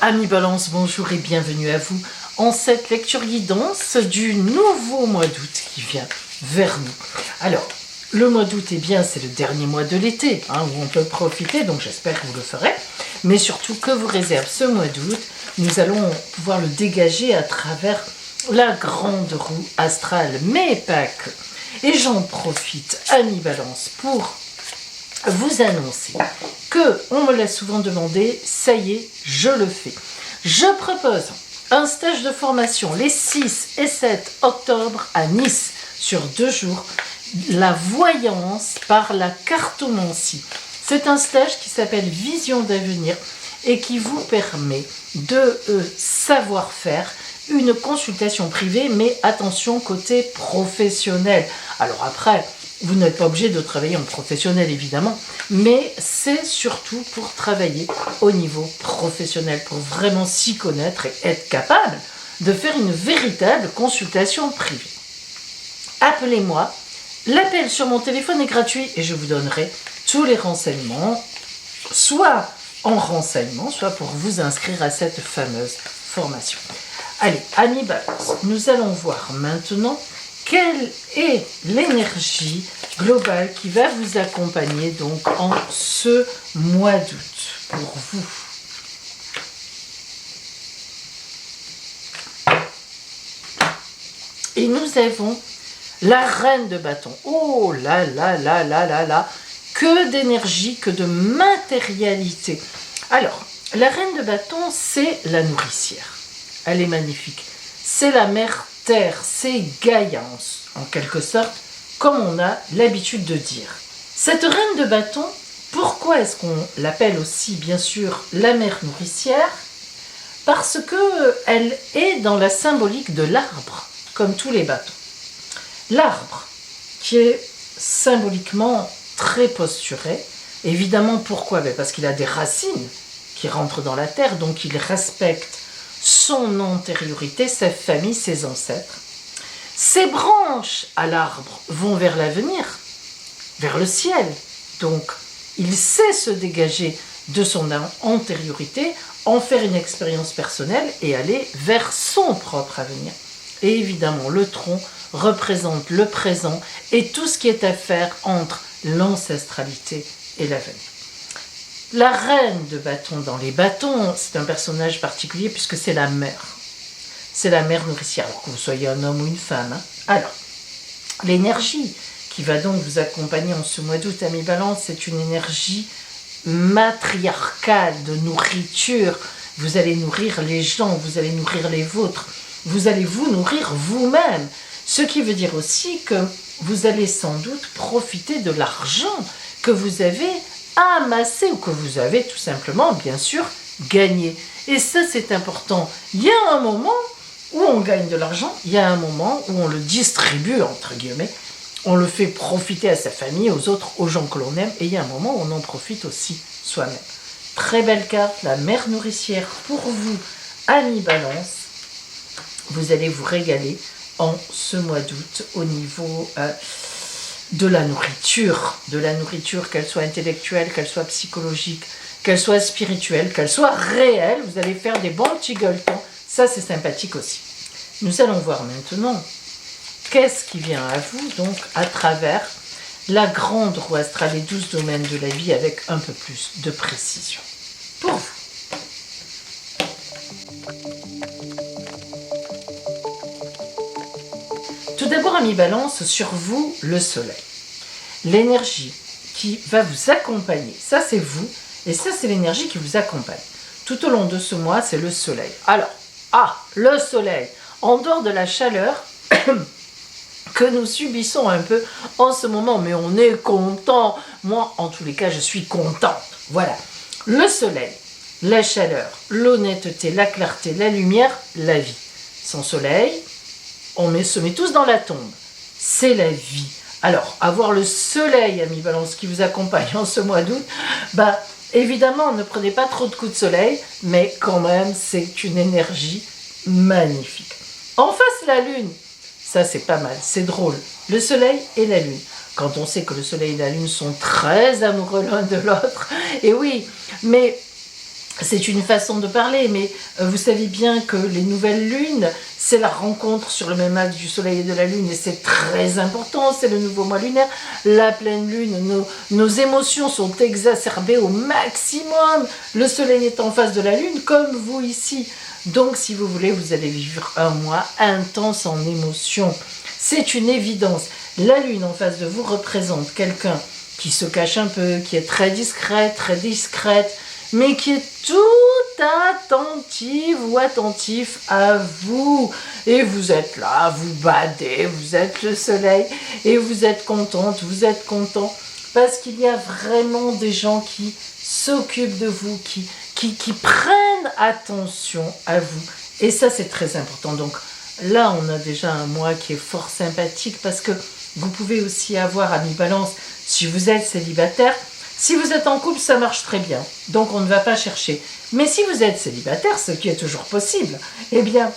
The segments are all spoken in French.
Amis Balance, bonjour et bienvenue à vous en cette lecture guidance du nouveau mois d'août qui vient vers nous. Alors, le mois d'août, c'est le dernier mois de l'été, où on peut profiter, donc j'espère que vous le ferez. Mais surtout, que vous réserve ce mois d'août, nous allons pouvoir le dégager à travers la grande roue astrale, mais pas que. Et j'en profite, Amis Balance, pour vous annoncer que, on me l'a souvent demandé, ça y est, je le fais. Je propose un stage de formation les 6 et 7 octobre à Nice, sur 2 jours, la voyance par la cartomancie. C'est un stage qui s'appelle Vision d'avenir et qui vous permet de savoir faire une consultation privée, mais attention côté professionnel. Alors après, vous n'êtes pas obligé de travailler en professionnel évidemment, mais c'est surtout pour travailler au niveau professionnel, pour vraiment s'y connaître et être capable de faire une véritable consultation privée. Appelez-moi, l'appel sur mon téléphone est gratuit et je vous donnerai tous les renseignements, soit en renseignement, soit pour vous inscrire à cette fameuse formation. Allez, Amis Balance, nous allons voir maintenant quelle est l'énergie globale qui va vous accompagner donc en ce mois d'août pour vous. Et nous avons la reine de bâton. Oh là là là là là là, que d'énergie, que de matérialité. Alors, la reine de bâton, c'est la nourricière. Elle est magnifique. C'est la mère terre, c'est Gaïa en quelque sorte, comme on a l'habitude de dire. Cette reine de bâton, pourquoi est-ce qu'on l'appelle aussi bien sûr la mère nourricière? Parce qu'elle est dans la symbolique de l'arbre, comme tous les bâtons. L'arbre, qui est symboliquement très posturé, évidemment pourquoi? Parce qu'il a des racines qui rentrent dans la terre, donc il respecte son antériorité, sa famille, ses ancêtres. Ses branches à l'arbre vont vers l'avenir, vers le ciel. Donc, il sait se dégager de son antériorité, en faire une expérience personnelle et aller vers son propre avenir. Et évidemment, le tronc représente le présent et tout ce qui est à faire entre l'ancestralité et l'avenir. La reine de bâton dans les bâtons, c'est un personnage particulier puisque c'est la mère. C'est la mère nourricière, alors que vous soyez un homme ou une femme. Alors, l'énergie qui va donc vous accompagner en ce mois d'août, Amis Balance, c'est une énergie matriarcale de nourriture. Vous allez nourrir les gens, vous allez nourrir les vôtres, vous allez vous nourrir vous-même. Ce qui veut dire aussi que vous allez sans doute profiter de l'argent que vous avez amassé ou que vous avez tout simplement, bien sûr, gagné. Et ça, c'est important. Il y a un moment où on gagne de l'argent, il y a un moment où on le distribue, entre guillemets, on le fait profiter à sa famille, aux autres, aux gens que l'on aime, et il y a un moment où on en profite aussi soi-même. Très belle carte, la mère nourricière pour vous, Amis Balance. Vous allez vous régaler en ce mois d'août au niveau de la nourriture, qu'elle soit intellectuelle, qu'elle soit psychologique, qu'elle soit spirituelle, qu'elle soit réelle. Vous allez faire des bons petits gueuletons, ça c'est sympathique aussi. Nous allons voir maintenant qu'est-ce qui vient à vous, donc à travers la grande roue astrale, les 12 domaines de la vie avec un peu plus de précision. Pour vous. Tout d'abord, Amis Balance, sur vous, le soleil. L'énergie qui va vous accompagner, ça c'est vous, et ça c'est l'énergie qui vous accompagne. Tout au long de ce mois, c'est le soleil. Alors, le soleil, en dehors de la chaleur que nous subissons un peu en ce moment, mais on est content. Moi, en tous les cas, je suis contente. Voilà. Le soleil, la chaleur, l'honnêteté, la clarté, la lumière, la vie. Sans soleil, on se met tous dans la tombe. C'est la vie. Alors, avoir le soleil, Amis Balance, qui vous accompagne en ce mois d'août, évidemment, ne prenez pas trop de coups de soleil, mais quand même, c'est une énergie magnifique. En face, la lune. Ça, c'est pas mal, c'est drôle. Le soleil et la lune. quand on sait que le soleil et la lune sont très amoureux l'un de l'autre. Et oui, mais c'est une façon de parler, mais vous savez bien que les nouvelles lunes, c'est la rencontre sur le même axe du soleil et de la lune, et c'est très important, c'est le nouveau mois lunaire. La pleine lune, nos émotions sont exacerbées au maximum. Le soleil est en face de la lune, comme vous ici. Donc, si vous voulez, vous allez vivre un mois intense en émotions. C'est une évidence. La lune en face de vous représente quelqu'un qui se cache un peu, qui est très discrète, mais qui est tout attentive ou attentif à vous. Et vous êtes là, vous badez, vous êtes le soleil, et vous êtes contente, vous êtes content, parce qu'il y a vraiment des gens qui s'occupent de vous, qui prennent attention à vous. Et ça, c'est très important. Donc là, on a déjà un mois qui est fort sympathique, parce que vous pouvez aussi avoir, ami Balance, si vous êtes célibataire. Si vous êtes en couple, ça marche très bien, donc on ne va pas chercher. Mais si vous êtes célibataire, ce qui est toujours possible, eh bien,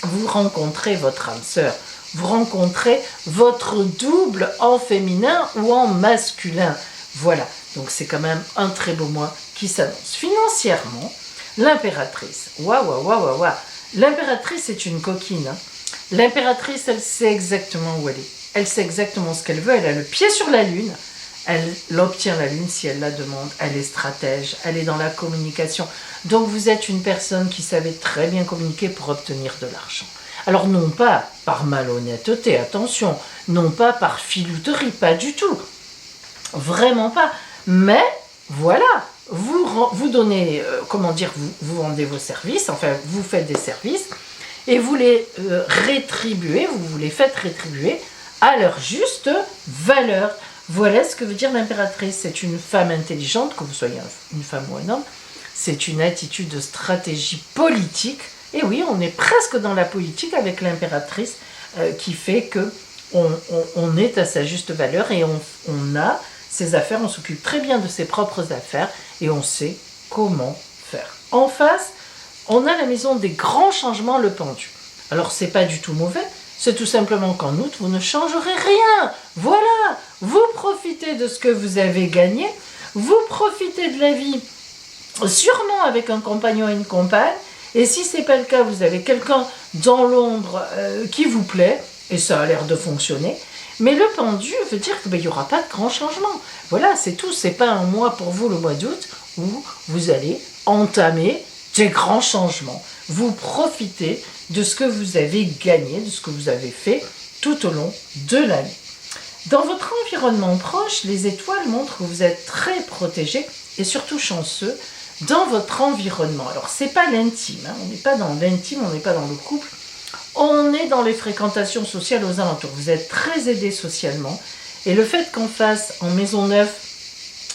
vous rencontrez votre âme sœur, vous rencontrez votre double en féminin ou en masculin. Voilà, donc c'est quand même un très beau mois qui s'annonce. Financièrement, l'impératrice, waouh, l'impératrice est une coquine. Hein. L'impératrice, elle sait exactement où elle est. Elle sait exactement ce qu'elle veut, elle a le pied sur la lune. Elle obtient la lune si elle la demande, elle est stratège, elle est dans la communication. Donc vous êtes une personne qui savait très bien communiquer pour obtenir de l'argent. Alors non pas par malhonnêteté, attention, non pas par filouterie, pas du tout. Vraiment pas. Mais voilà, vous donnez, vous vendez vos services, enfin vous faites des services et vous les rétribuez, vous les faites rétribuer à leur juste valeur. Voilà ce que veut dire l'impératrice. C'est une femme intelligente, que vous soyez une femme ou un homme. C'est une attitude de stratégie politique. Et oui, on est presque dans la politique avec l'impératrice qui fait que on est à sa juste valeur et on a ses affaires, on s'occupe très bien de ses propres affaires et on sait comment faire. En face, on a la maison des grands changements, le pendu. Alors, c'est pas du tout mauvais. C'est tout simplement qu'en août, vous ne changerez rien. Voilà, vous profitez de ce que vous avez gagné, vous profitez de la vie, sûrement avec un compagnon et une compagne, et si ce n'est pas le cas, vous avez quelqu'un dans l'ombre qui vous plaît, et ça a l'air de fonctionner, mais le pendu veut dire qu'il n'y aura pas de grand changement. Voilà, c'est tout, c'est pas un mois pour vous, le mois d'août, où vous allez entamer des grands changements. Vous profitez de ce que vous avez gagné, de ce que vous avez fait tout au long de l'année. Dans votre environnement proche, les étoiles montrent que vous êtes très protégé et surtout chanceux dans votre environnement. Alors, c'est pas l'intime, hein, on n'est pas dans l'intime, on n'est pas dans le couple, on est dans les fréquentations sociales aux alentours. Vous êtes très aidé socialement et le fait qu'en face, en maison neuve,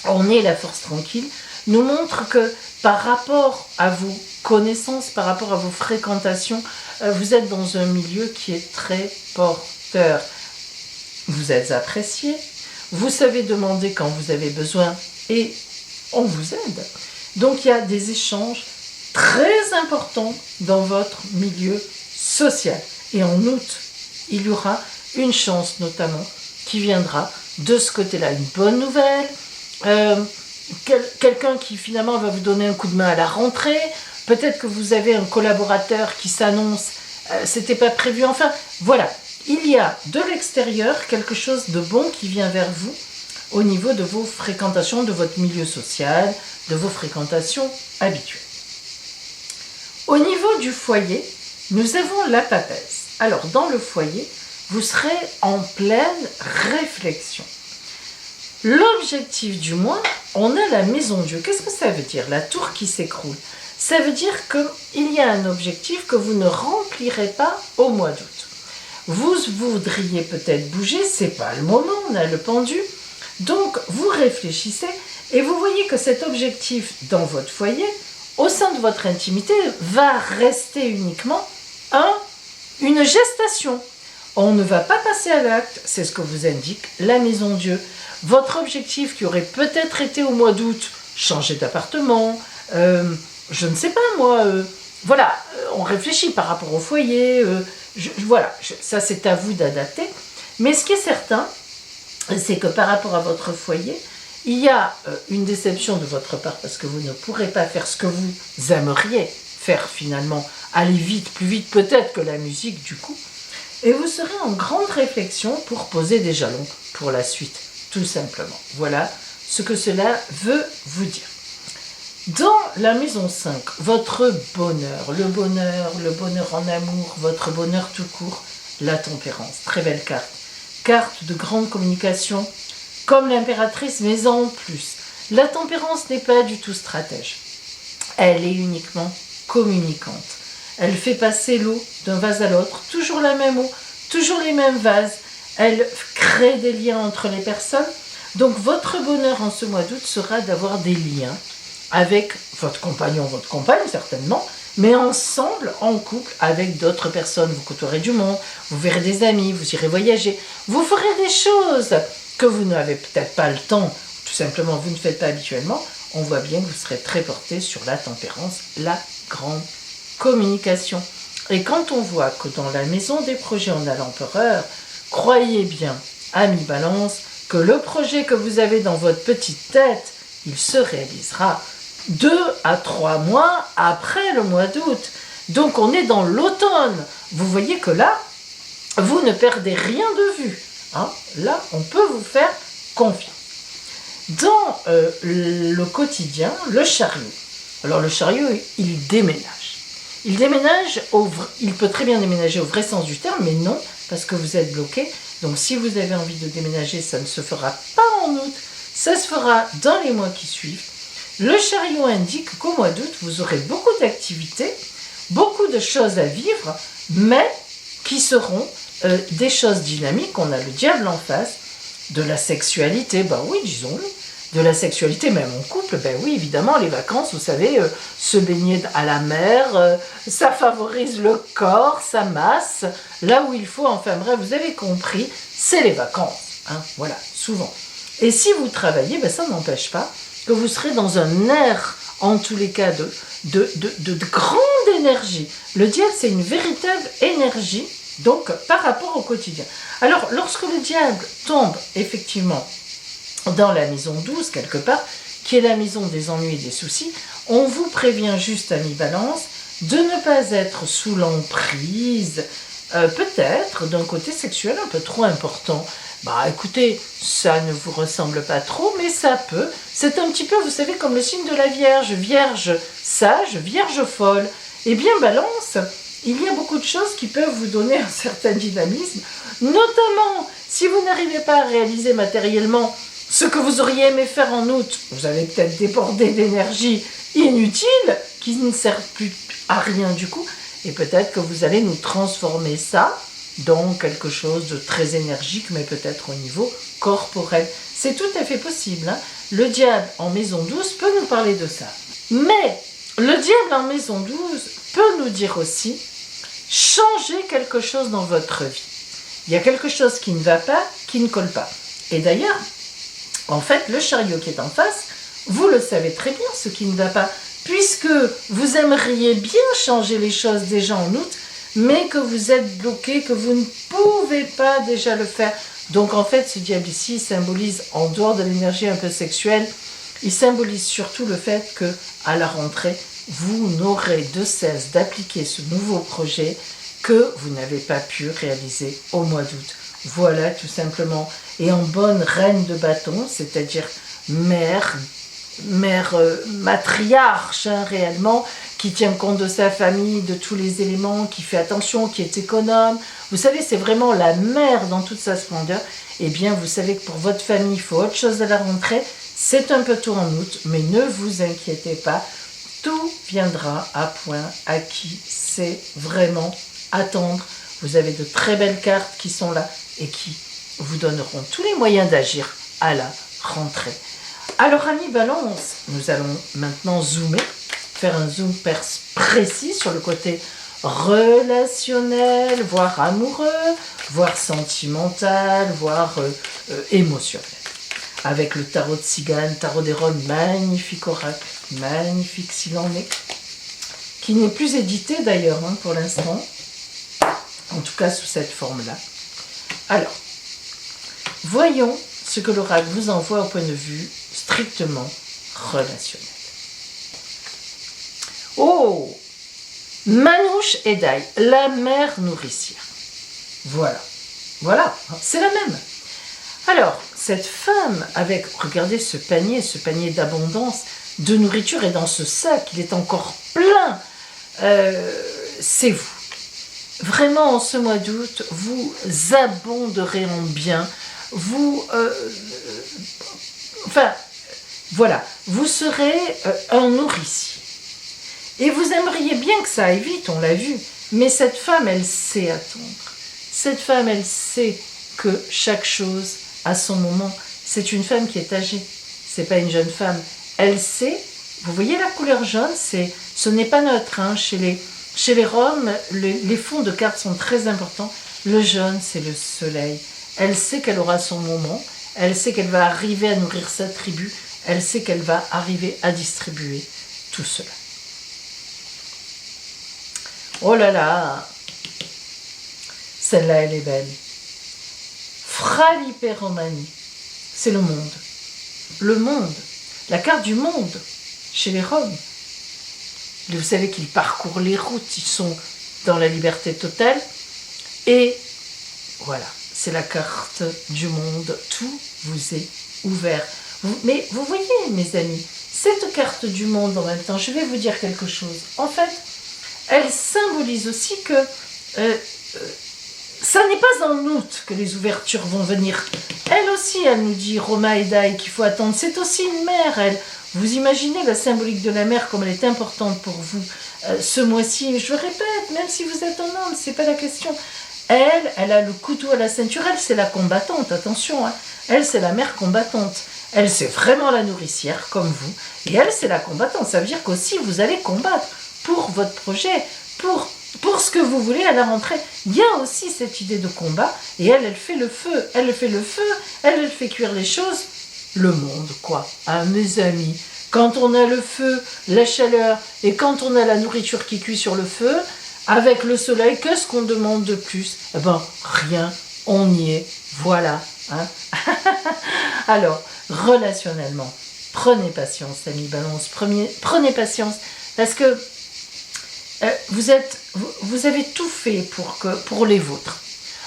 on ait la force tranquille, nous montre que par rapport à vos connaissances, par rapport à vos fréquentations, vous êtes dans un milieu qui est très porteur. Vous êtes apprécié, vous savez demander quand vous avez besoin et on vous aide. Donc il y a des échanges très importants dans votre milieu social. Et en août, il y aura une chance notamment qui viendra de ce côté-là. Une bonne nouvelle, quelqu'un qui finalement va vous donner un coup de main à la rentrée, peut-être que vous avez un collaborateur qui s'annonce, c'était pas prévu, enfin voilà, il y a de l'extérieur quelque chose de bon qui vient vers vous au niveau de vos fréquentations, de votre milieu social, de vos fréquentations habituelles. Au niveau du foyer, nous avons la papesse. Alors dans le foyer, vous serez en pleine réflexion. L'objectif du mois, on a la maison Dieu. Qu'est-ce que ça veut dire? La tour qui s'écroule. Ça veut dire qu'il y a un objectif que vous ne remplirez pas au mois d'août. Vous voudriez peut-être bouger, c'est pas le moment, on a le pendu. Donc vous réfléchissez et vous voyez que cet objectif dans votre foyer, au sein de votre intimité, va rester uniquement une gestation. On ne va pas passer à l'acte, c'est ce que vous indique la maison Dieu. Votre objectif qui aurait peut-être été au mois d'août, changer d'appartement, je ne sais pas moi, voilà, on réfléchit par rapport au foyer, voilà, ça c'est à vous d'adapter. Mais ce qui est certain, c'est que par rapport à votre foyer, il y a une déception de votre part parce que vous ne pourrez pas faire ce que vous aimeriez faire finalement, aller vite, plus vite peut-être que la musique du coup, et vous serez en grande réflexion pour poser des jalons pour la suite, tout simplement. Voilà ce que cela veut vous dire. Dans la maison 5, votre bonheur, le bonheur en amour, votre bonheur tout court, la tempérance, très belle carte. Carte de grande communication, comme l'impératrice, mais en plus. La tempérance n'est pas du tout stratège. Elle est uniquement communicante. Elle fait passer l'eau d'un vase à l'autre, toujours la même eau, toujours les mêmes vases. Elle crée des liens entre les personnes. Donc votre bonheur en ce mois d'août sera d'avoir des liens avec votre compagnon, votre compagne certainement, mais ensemble, en couple, avec d'autres personnes. Vous côtoierez du monde, vous verrez des amis, vous irez voyager, vous ferez des choses que vous n'avez peut-être pas le temps, tout simplement vous ne faites pas habituellement. On voit bien que vous serez très porté sur la tempérance, la grande communication. Et quand on voit que dans la maison des projets, on a l'empereur, croyez bien, amis Balance, que le projet que vous avez dans votre petite tête, il se réalisera 2 à 3 mois après le mois d'août. Donc on est dans l'automne. Vous voyez que là, vous ne perdez rien de vue. Hein. Là, on peut vous faire confiance. Dans le quotidien, le chariot. Alors le chariot, il déménage. Il déménage, il peut très bien déménager au vrai sens du terme, mais non, parce que vous êtes bloqué. Donc si vous avez envie de déménager, ça ne se fera pas en août, ça se fera dans les mois qui suivent. Le chariot indique qu'au mois d'août, vous aurez beaucoup d'activités, beaucoup de choses à vivre, mais qui seront des choses dynamiques. On a le diable en face, de la sexualité, ben oui, disons-le, de la sexualité même en couple, ben oui, évidemment, les vacances, vous savez, se baigner à la mer, ça favorise le corps, ça masse, là où il faut, enfin bref, vous avez compris, c'est les vacances, hein, voilà, souvent. Et si vous travaillez, ben ça n'empêche pas que vous serez dans un air, en tous les cas, de grande énergie. Le diable, c'est une véritable énergie, donc, par rapport au quotidien. Alors, lorsque le diable tombe, effectivement, dans la maison 12, quelque part, qui est la maison des ennuis et des soucis, on vous prévient juste, amis Balance, de ne pas être sous l'emprise, peut-être, d'un côté sexuel un peu trop important. Bah écoutez, ça ne vous ressemble pas trop, mais ça peut. C'est un petit peu, vous savez, comme le signe de la Vierge. Vierge sage, Vierge folle. Eh bien, Balance, il y a beaucoup de choses qui peuvent vous donner un certain dynamisme, notamment si vous n'arrivez pas à réaliser matériellement ce que vous auriez aimé faire en août. Vous avez peut-être débordé d'énergie inutile qui ne sert plus à rien du coup, et peut-être que vous allez nous transformer ça dans quelque chose de très énergique, mais peut-être au niveau corporel. C'est tout à fait possible. Hein. Le diable en maison 12 peut nous parler de ça. Mais le diable en maison 12 peut nous dire aussi, changez quelque chose dans votre vie. Il y a quelque chose qui ne va pas, qui ne colle pas. Et d'ailleurs, en fait, le chariot qui est en face, vous le savez très bien ce qui ne va pas, puisque vous aimeriez bien changer les choses déjà en août, mais que vous êtes bloqué, que vous ne pouvez pas déjà le faire. Donc en fait, ce diable ici symbolise, en dehors de l'énergie un peu sexuelle, il symbolise surtout le fait que à la rentrée, vous n'aurez de cesse d'appliquer ce nouveau projet que vous n'avez pas pu réaliser au mois d'août. Voilà, tout simplement. Et en bonne reine de bâton, c'est-à-dire mère matriarche, hein, réellement, qui tient compte de sa famille, de tous les éléments, qui fait attention, qui est économe. Vous savez, c'est vraiment la mère dans toute sa splendeur. Eh bien, vous savez que pour votre famille, il faut autre chose à la rentrée. C'est un peu tôt en août, mais ne vous inquiétez pas. Tout viendra à point acquis. C'est vraiment attendre. Vous avez de très belles cartes qui sont là et qui vous donneront tous les moyens d'agir à la rentrée. Alors, amis Balance, nous allons maintenant zoomer, faire un zoom précis sur le côté relationnel, voire amoureux, voire sentimental, voire émotionnel. Avec le tarot de Cigane, tarot des Rhônes, magnifique oracle, magnifique s'il en est, qui n'est plus édité d'ailleurs hein, pour l'instant, en tout cas sous cette forme-là. Alors, voyons ce que l'oracle vous envoie au point de vue strictement relationnel. Oh, Manouche Edai, la mère nourricière. Voilà, c'est la même. Alors, cette femme avec, regardez ce panier d'abondance, de nourriture, et dans ce sac, il est encore plein. C'est vous. Vraiment, en ce mois d'août, vous abonderez en bien. Voilà, vous serez un nourricier. Et vous aimeriez bien que ça aille vite, on l'a vu. Mais cette femme, elle sait attendre. Cette femme, elle sait que chaque chose a son moment. C'est une femme qui est âgée. C'est pas une jeune femme. Elle sait. Vous voyez la couleur jaune, ce n'est pas neutre. Hein. Chez les Roms, les fonds de cartes sont très importants. Le jaune, c'est le soleil. Elle sait qu'elle aura son moment. Elle sait qu'elle va arriver à nourrir sa tribu. Elle sait qu'elle va arriver à distribuer tout cela. Oh là là, celle-là, elle est belle. Fraliperomanie, c'est le monde. Le monde, la carte du monde chez les Roms. Vous savez qu'ils parcourent les routes, ils sont dans la liberté totale. Et voilà, c'est la carte du monde. Tout vous est ouvert. Mais vous voyez, mes amis, cette carte du monde en même temps, je vais vous dire quelque chose. En fait, elle symbolise aussi que ça n'est pas en août que les ouvertures vont venir. Elle aussi, elle nous dit, Roma Edai, qu'il faut attendre. C'est aussi une mère, elle. Vous imaginez la symbolique de la mère, comme elle est importante pour vous ce mois-ci. Je le répète, même si vous êtes un homme, c'est pas la question. Elle a le couteau à la ceinture. Elle, c'est la combattante, attention. Hein. Elle, c'est la mère combattante. Elle, c'est vraiment la nourricière, comme vous. Et elle, c'est la combattante. Ça veut dire qu'aussi, vous allez combattre pour votre projet, pour ce que vous voulez à la rentrée. Il y a aussi cette idée de combat. Et elle fait le feu. Elle fait le feu. Elle fait cuire les choses. Le monde, quoi. Ah, mes amis, quand on a le feu, la chaleur, et quand on a la nourriture qui cuit sur le feu, avec le soleil, qu'est-ce qu'on demande de plus? Eh ben, rien, on y est, voilà. Hein. Alors, relationnellement, prenez patience, amis Balance, prenez patience, parce que vous avez tout fait pour les vôtres.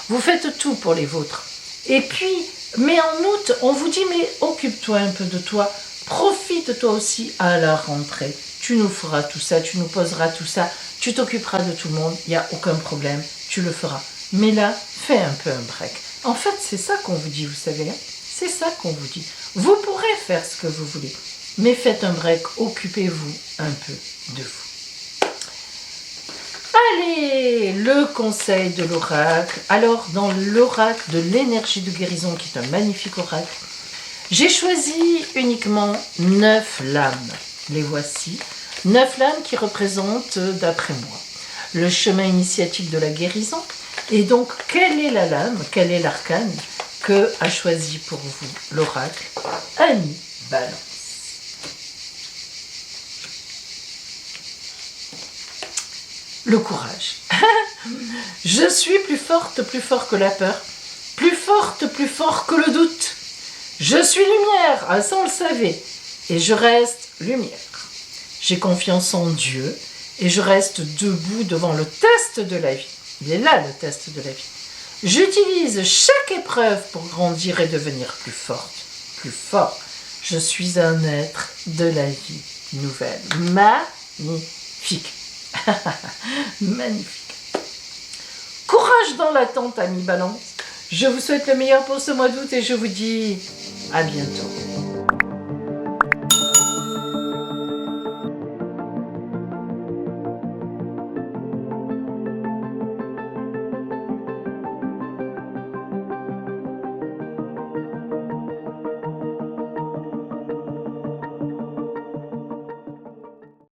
Vous faites tout pour les vôtres. Et puis, mais en août, on vous dit, mais occupe-toi un peu de toi, profite toi aussi à la rentrée. Tu nous feras tout ça, tu nous poseras tout ça, tu t'occuperas de tout le monde, il n'y a aucun problème, tu le feras. Mais là, fais un peu un break. En fait, c'est ça qu'on vous dit, vous savez, hein, c'est ça qu'on vous dit. Vous pourrez faire ce que vous voulez, mais faites un break, occupez-vous un peu de vous. Allez, le conseil de l'oracle. Alors, dans l'oracle de l'énergie de guérison, qui est un magnifique oracle, j'ai choisi uniquement 9 lames. Les voici. 9 lames qui représentent, d'après moi, le chemin initiatique de la guérison. Et donc, quelle est la lame, quel est l'arcane que a choisi pour vous l'oracle Annie Balance. Le courage. Je suis plus forte, plus fort que la peur, plus forte, plus fort que le doute. Je suis lumière, ah, ça on le savait, et je reste lumière. J'ai confiance en Dieu et je reste debout devant le test de la vie. Il est là le test de la vie. J'utilise chaque épreuve pour grandir et devenir plus forte, plus fort. Je suis un être de la vie nouvelle. Magnifique. Magnifique. Courage dans l'attente, amis Balance. Je vous souhaite le meilleur pour ce mois d'août et je vous dis à bientôt.